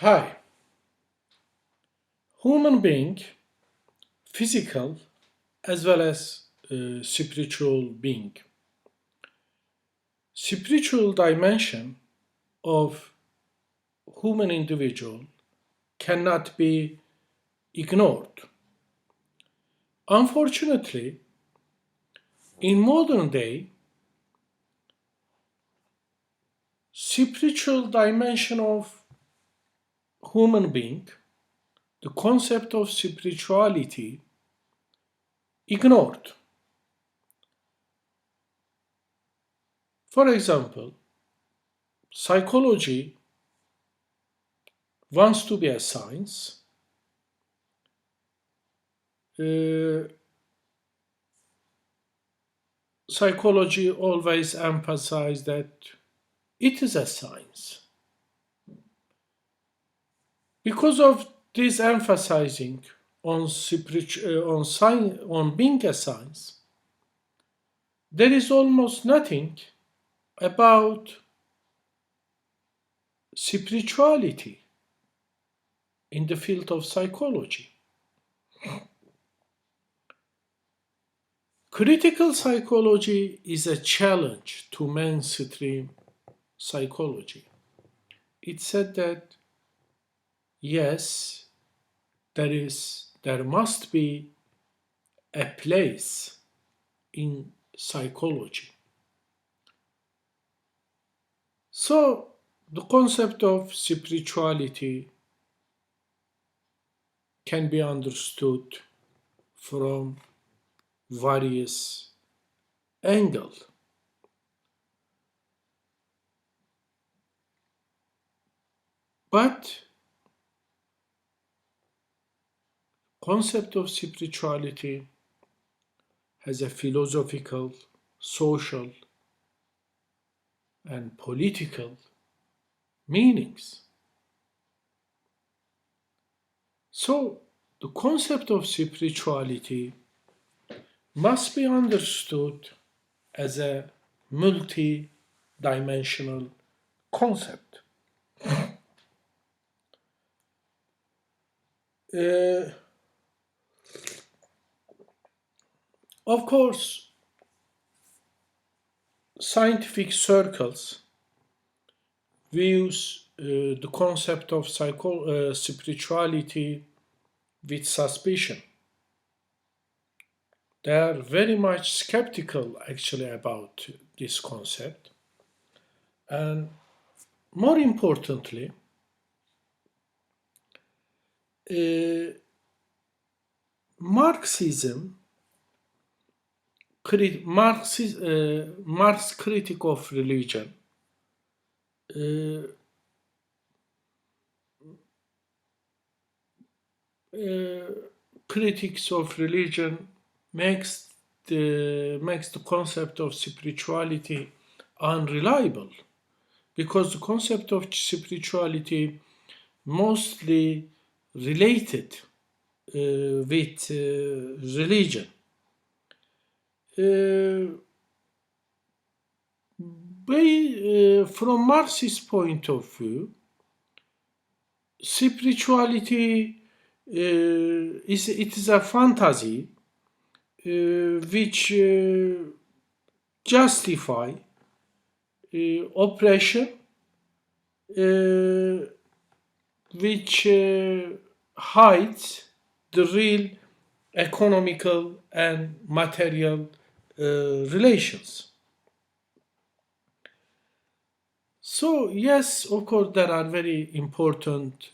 Hi, human being, physical as well as spiritual being. Spiritual dimension of human individual cannot be ignored. Unfortunately, in modern day, spiritual dimension of human being, the concept of spirituality ignored. For example, psychology wants to be a science. Uh, Psychology always emphasizes that it is a science. Because of this emphasizing on on being a science, there is almost nothing about spirituality in the field of psychology. Critical psychology is a challenge to mainstream psychology. It said that yes, there must be a place in psychology. So the concept of spirituality can be understood from various angles. But concept of spirituality has a philosophical, social, and political meanings. So the concept of spirituality must be understood as a multi-dimensional concept. Uh, of course, scientific circles views the concept of spirituality with suspicion. They are very much skeptical actually about this concept. And more importantly, uh, Marxism, Marx critic of religion, uh, uh, critics of religion makes the concept of spirituality unreliable because the concept of spirituality mostly related with religion. Uh, from Marxist point of view, spirituality is a fantasy which justify oppression, uh, which hides the real economical and material relations. So yes, of course, there are very important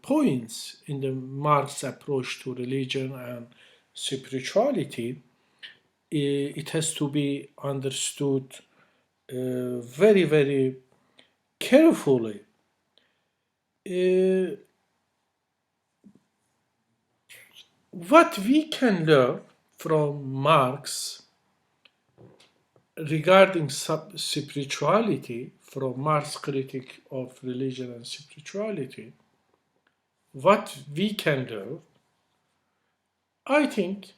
points in the Marx approach to religion and spirituality. It has to be understood very, very carefully. Uh, what we can learn from Marx regarding spirituality, from Marx critic of religion and spirituality, what we can learn, I think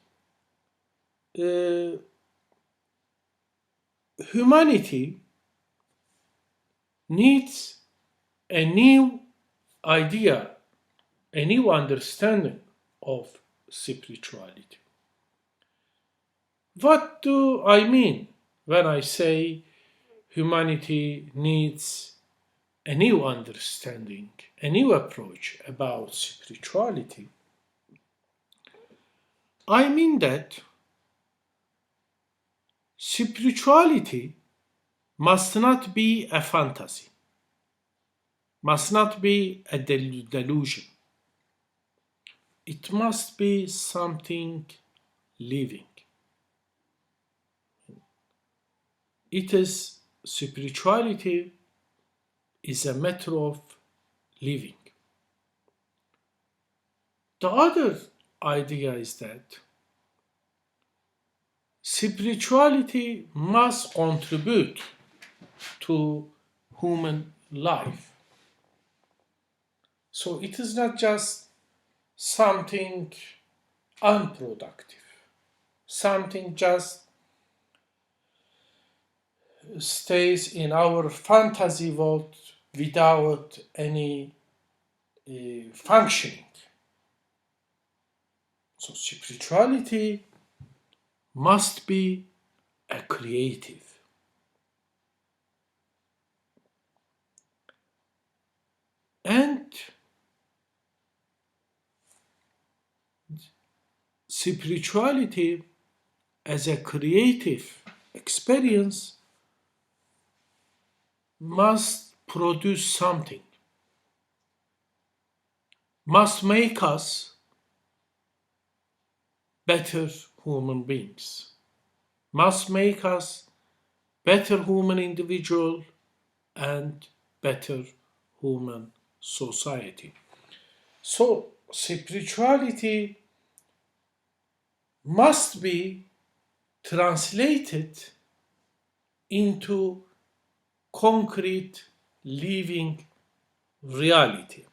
uh, humanity needs a new idea, a new understanding of spirituality. What do I mean when I say humanity needs a new understanding, a new approach about spirituality? I mean that spirituality must not be a fantasy, must not be a delusion. It must be something living. It is spirituality is a matter of living. The other idea is that spirituality must contribute to human life. So it is not just something unproductive, something just stays in our fantasy world without any functioning. So spirituality must be a creative. And spirituality as a creative experience must produce something, must make us better human beings, must make us better human individual and better human society. So spirituality must be translated into concrete living reality.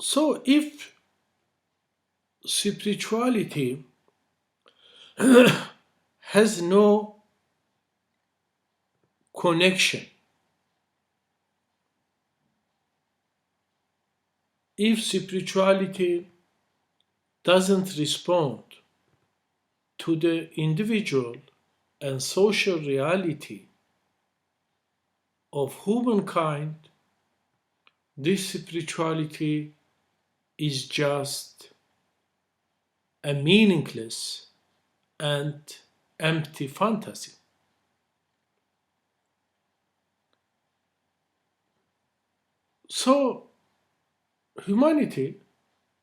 So if spirituality has no connection, if spirituality doesn't respond to the individual and social reality of humankind, this spirituality is just a meaningless and empty fantasy. So humanity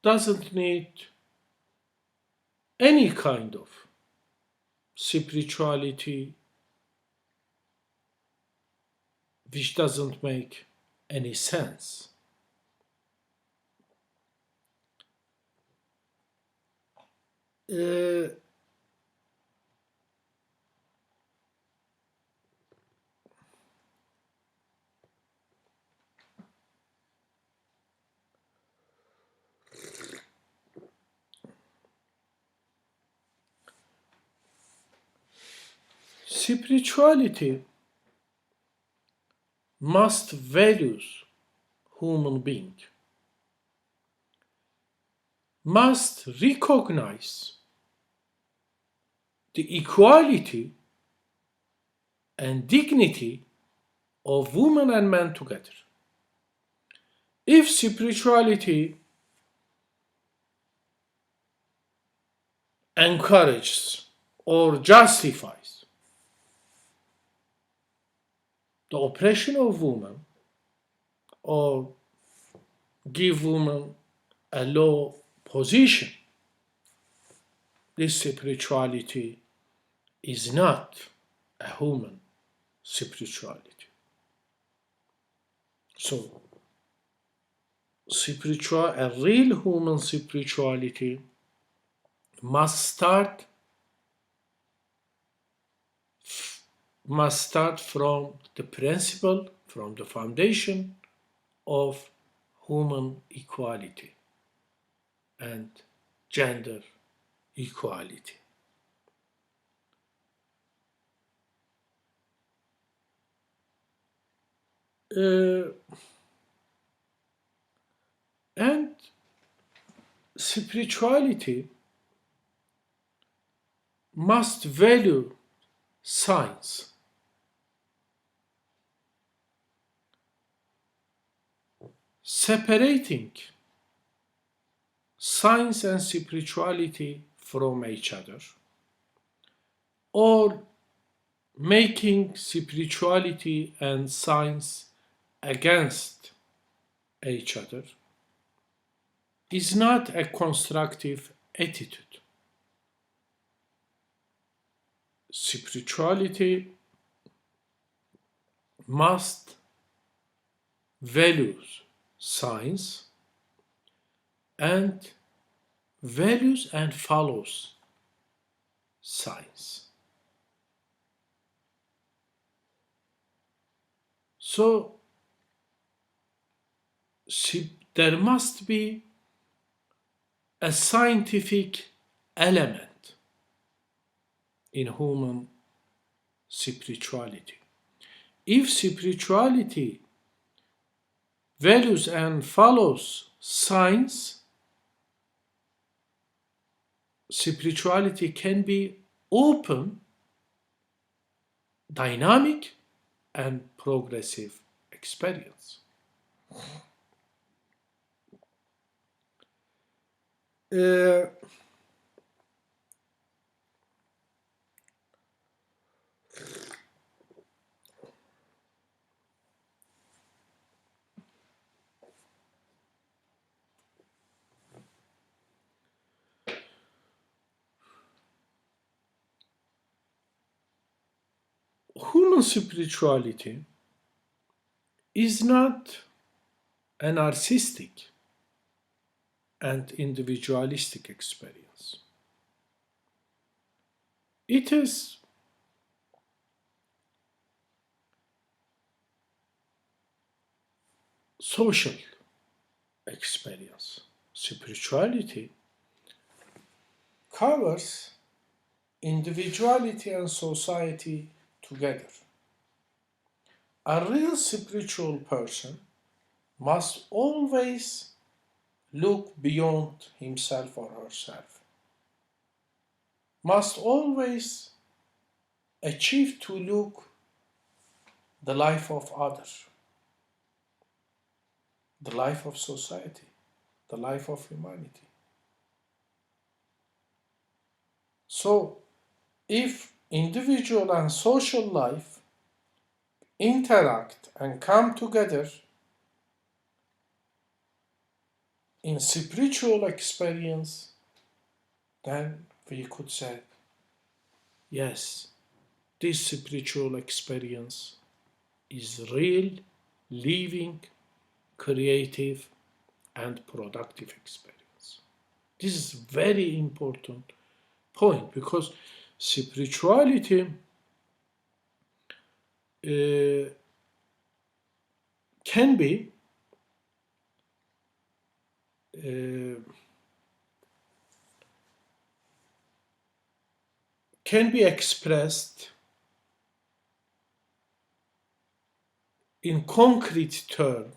doesn't need any kind of spirituality which doesn't make any sense. Uh, Spirituality must value human being, must recognize the equality and dignity of women and men together. If spirituality encourages or justifies the oppression of women or give women a low position, this spirituality is not a human spirituality. So, a real human spirituality must start from the principle, from the foundation of human equality and gender equality. Uh, and spirituality must value science. Separating science and spirituality from each other, or making spirituality and science against each other, is not a constructive attitude. Spirituality must value science and values and follows science. So there must be a scientific element in human spirituality. If spirituality values and follows science, spirituality can be open, dynamic, and progressive experience. Uh, Human spirituality is not a narcissistic and individualistic experience. It is social experience. Spirituality covers individuality and society together. A real spiritual person must always look beyond himself or herself, must always achieve to look the life of others, the life of society, the life of humanity. So, if individual and social life interact and come together in spiritual experience, then we could say, yes, this spiritual experience is real, living, creative, and productive experience. This is very important point because spirituality can be uh, expressed in concrete terms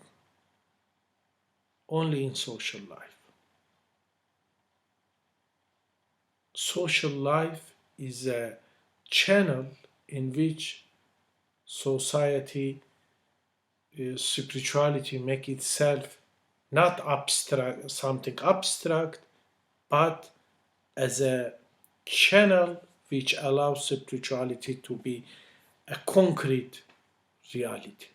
only in social life. Social life is a channel in which society, spirituality make itself not abstract, something abstract, but as a channel which allows spirituality to be a concrete reality.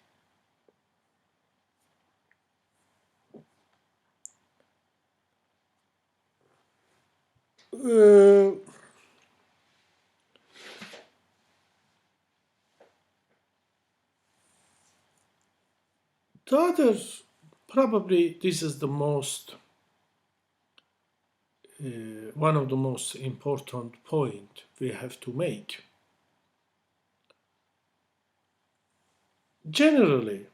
Uh, the other, probably this is the most, one of the most important point we have to make. Generally,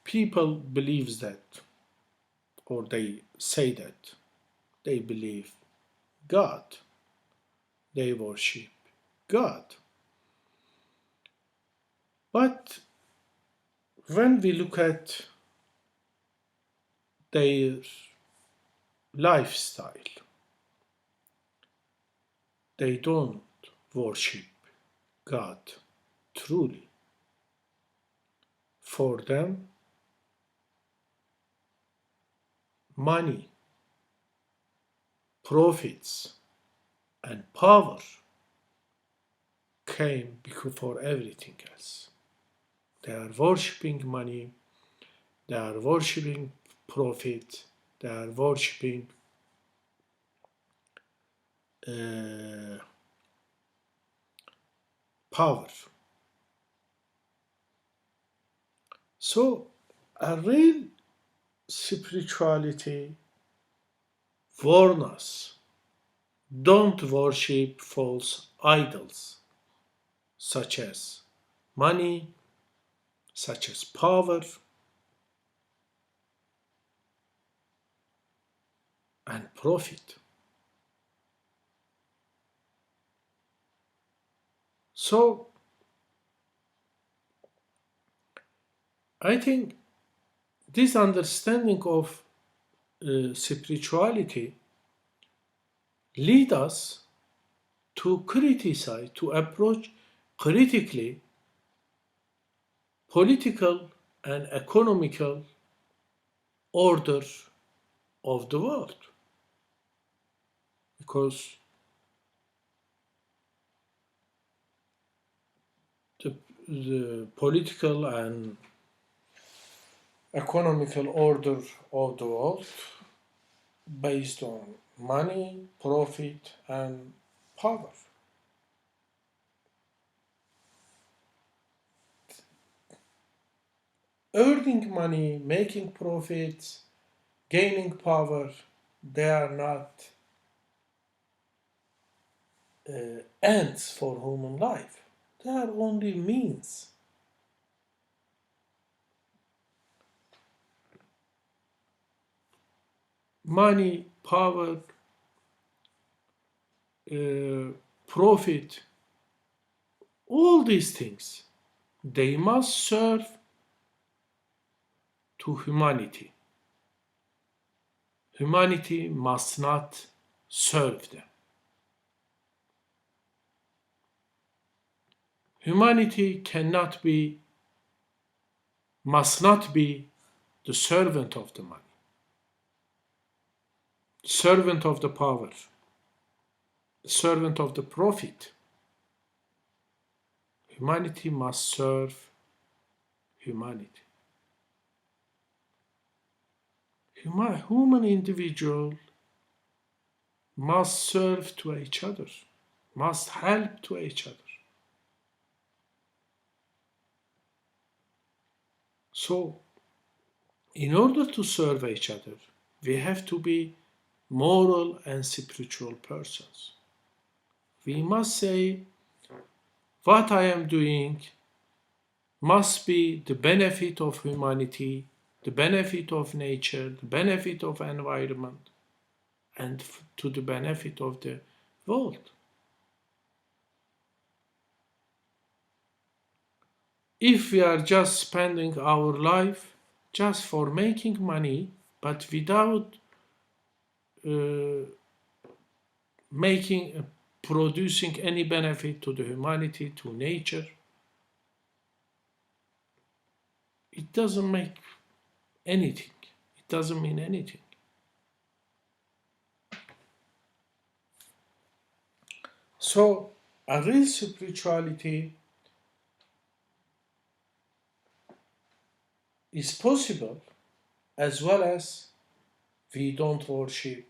people believes that, or they say that, they believe God. They worship God. But when we look at their lifestyle, they don't worship God truly. For them, money, profits, and power came before everything else. They are worshipping money, they are worshipping profit, they are worshipping uh, power. So, a real spirituality warns us, don't worship false idols such as money, such as power, and profit. So, I think this understanding of spirituality lead us to criticize, to approach critically political and economical order of the world. Because the political and economical order of the world based on money, profit, and power. Earning money, making profits, gaining power, they are not ends for human life. They are only means. Money, power, profit, all these things, they must serve to humanity. Humanity must not serve them. Humanity must not be the servant of the money, servant of the power, servant of the profit. Humanity must serve humanity. Human individual must serve to each other, must help to each other. So, in order to serve each other, we have to be moral and spiritual persons. We must say, what I am doing must be the benefit of humanity, the benefit of nature, the benefit of environment, and to the benefit of the world. If we are just spending our life just for making money, but without uh, making producing any benefit to the humanity, to nature, it doesn't make anything. It doesn't mean anything. So, a real spirituality is possible as well as we don't worship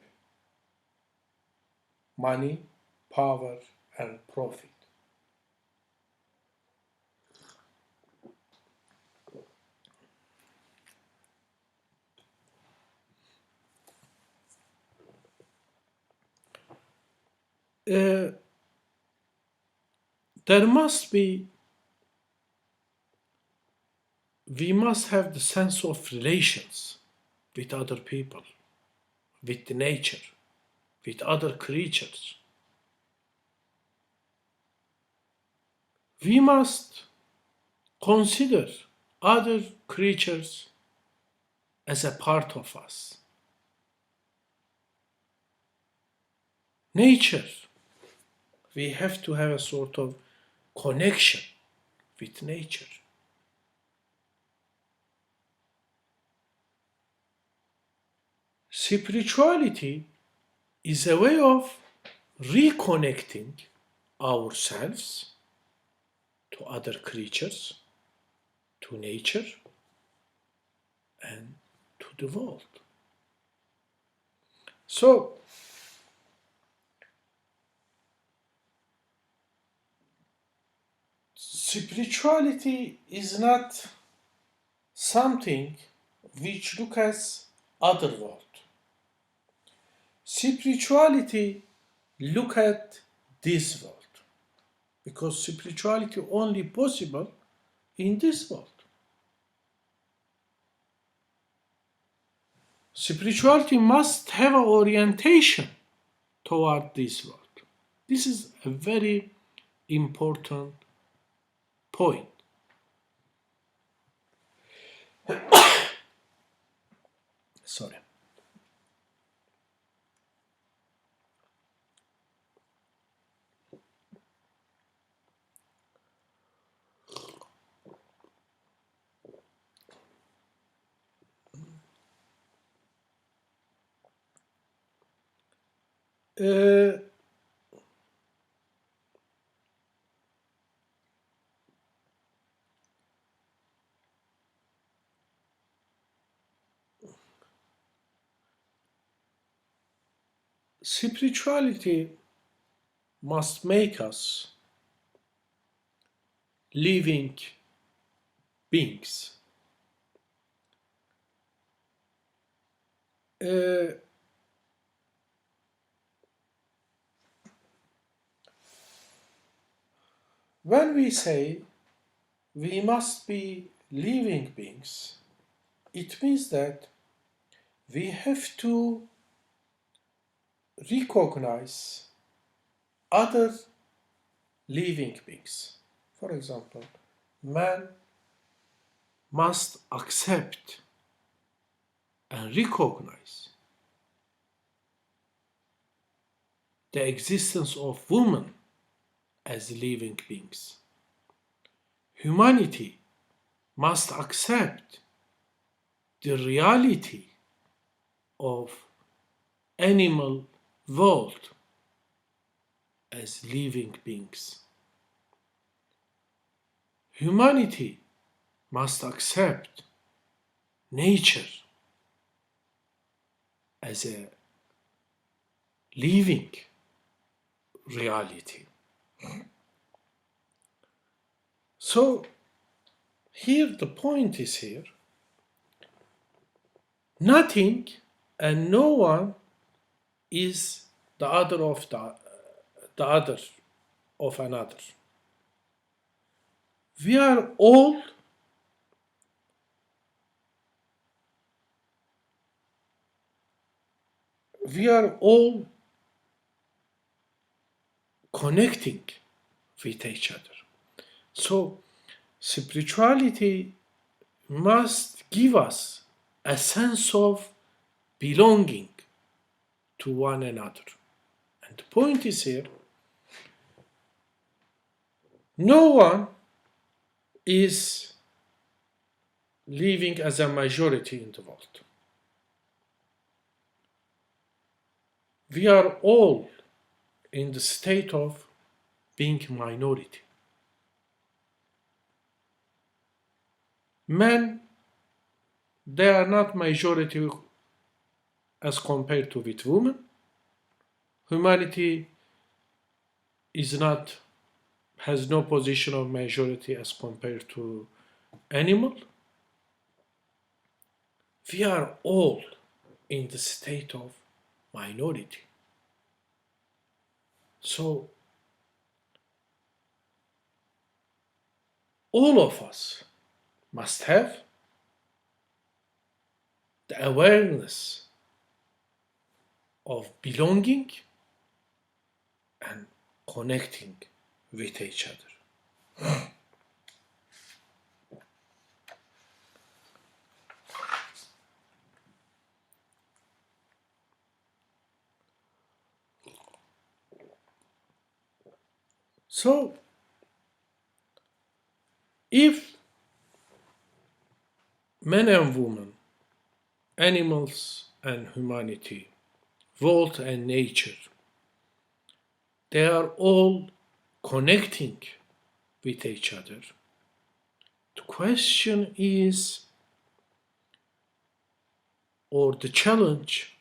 money, power, and profit. Uh, there must be, we must have the sense of relations with other people, with the nature, with other creatures. We must consider other creatures as a part of us. Nature, we have to have a sort of connection with nature. Spirituality is a way of reconnecting ourselves to other creatures, to nature, and to the world. So, spirituality is not something which look as other world. Spirituality look at this world because spirituality only possible in this world. Spirituality must have an orientation toward this world. This is a very important point. Sorry. Uh, Spirituality must make us living beings. Uh, when we say we must be living beings, it means that we have to recognize other living beings. For example, man must accept and recognize the existence of women as living beings. Humanity must accept the reality of animal world as living beings. Humanity must accept nature as a living reality. So here the point is here, nothing and no one is the other of the other of another. We are all connecting with each other. So spirituality must give us a sense of belonging to one another. And the point is here, no one is living as a majority in the world. We are all in the state of being minority. Men, they are not majority as compared to with women. Humanity has no position of majority as compared to animal. We are all in the state of minority. So all of us must have the awareness of belonging and connecting with each other. So, if men and women, animals and humanity, world and nature, they are all connecting with each other, the question is, or the challenge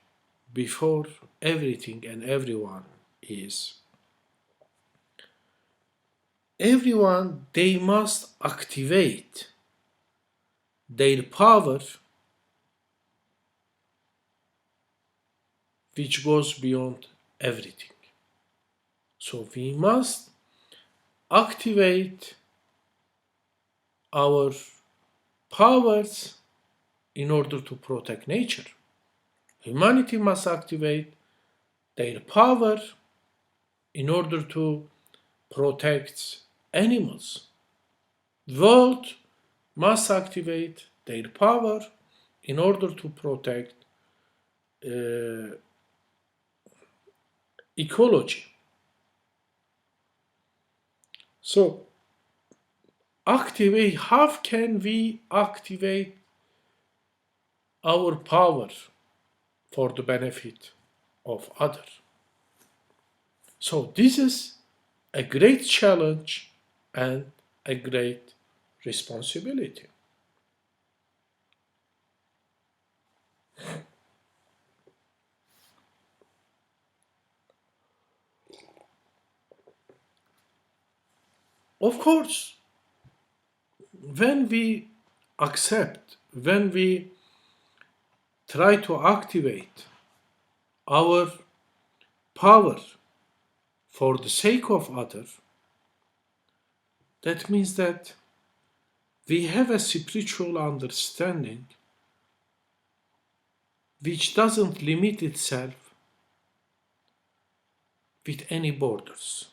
before everything and everyone is, everyone, they must activate their power which goes beyond everything. So we must activate our powers in order to protect nature. Humanity must activate their power in order to protect animals. World must activate their power in order to protect uh, ecology. So, how can we activate our power for the benefit of others? So, this is a great challenge and a great responsibility. Of course, when we when we try to activate our power for the sake of others, that means that we have a spiritual understanding which doesn't limit itself with any borders.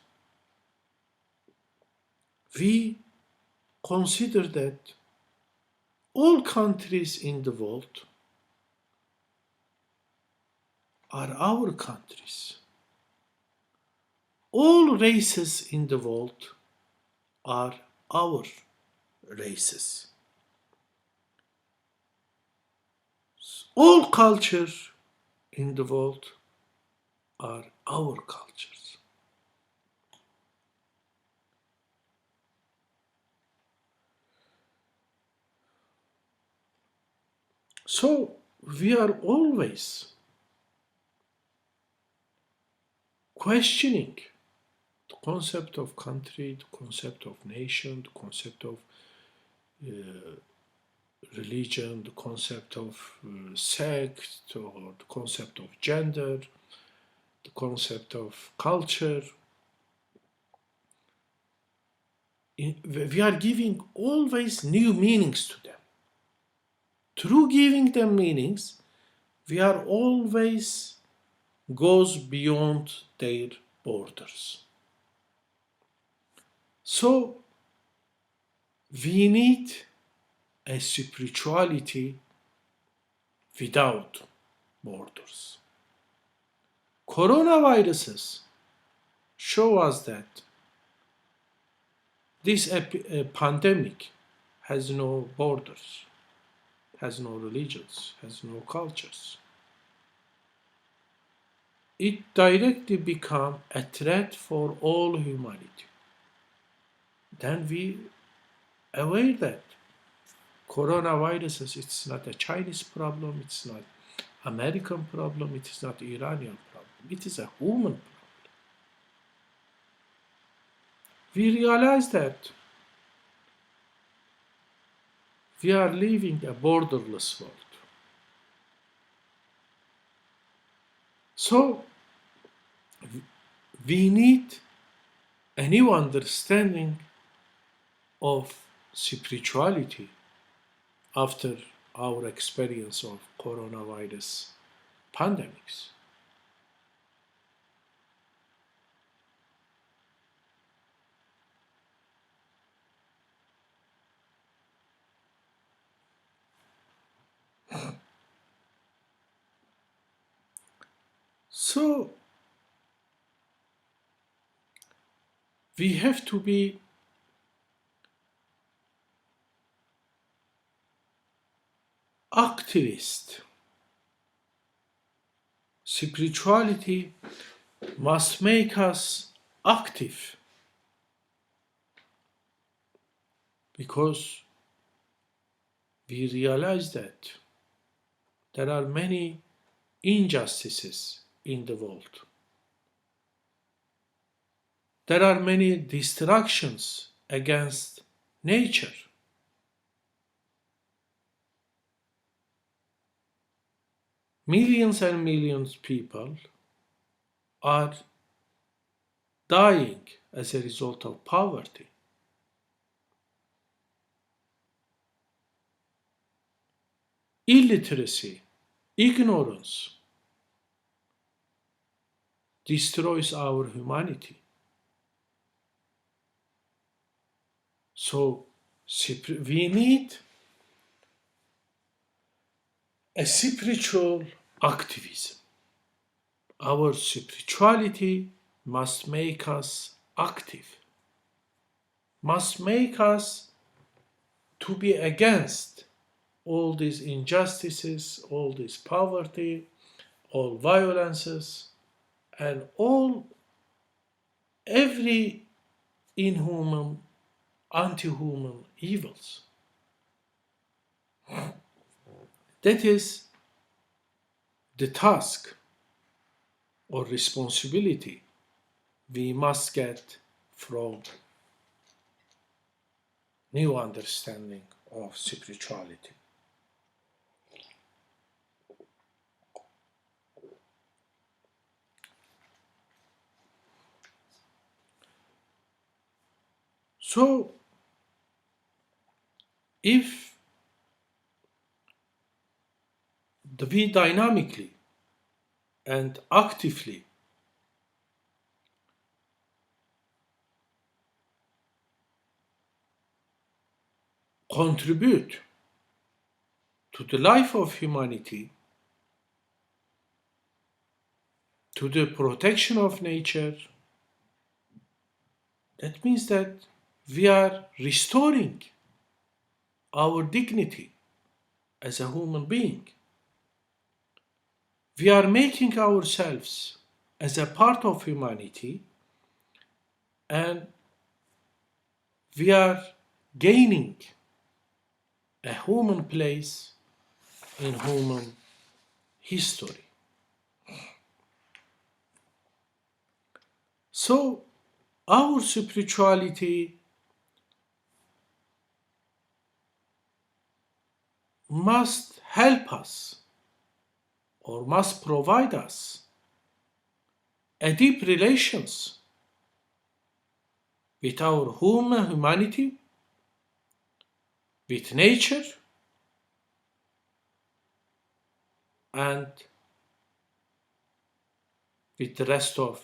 We consider that all countries in the world are our countries. All races in the world are our races. All cultures in the world are our cultures. So we are always questioning the concept of country, the concept of nation, the concept of religion, the concept of sect, or the concept of gender, the concept of culture. We are giving always new meanings to them. Through giving them meanings, we are always goes beyond their borders. So we need a spirituality without borders. Coronaviruses show us that this pandemic has no borders, has no religions, has no cultures. It directly becomes a threat for all humanity. Then we aware that coronaviruses, it's not a Chinese problem, it's not American problem, it is not Iranian problem, it is a human problem. We realize that we are living a borderless world. So we need a new understanding of spirituality after our experience of coronavirus pandemics. So we have to be activist. Spirituality must make us active because we realize that there are many injustices in the world. There are many distractions against nature. Millions and millions of people are dying as a result of poverty. Illiteracy, ignorance destroys our humanity. So we need a spiritual activism. Our spirituality must make us active, must make us to be against all these injustices, all this poverty, all violences, and all every inhuman, anti-human evils. That is the task or responsibility we must get from new understanding of spirituality. So, if we dynamically and actively contribute to the life of humanity, to the protection of nature, that means that we are restoring our dignity as a human being. We are making ourselves as a part of humanity, and we are gaining a human place in human history. So, our spirituality must help us or must provide us a deep relations with our humanity, with nature, and with the rest of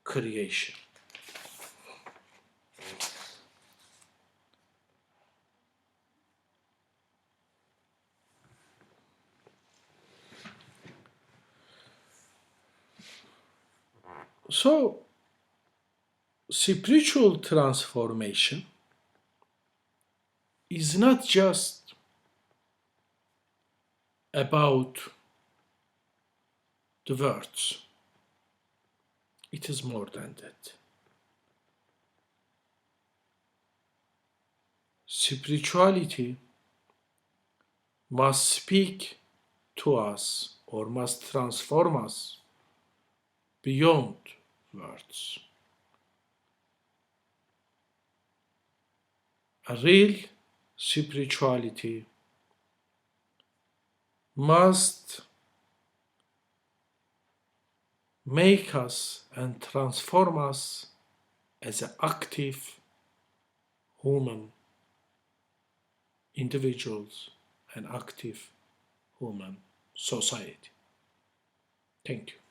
creation. So, spiritual transformation is not just about the words, it is more than that. Spirituality must speak to us or must transform us beyond words. A real spirituality must make us and transform us as an active human individuals and active human society. Thank you.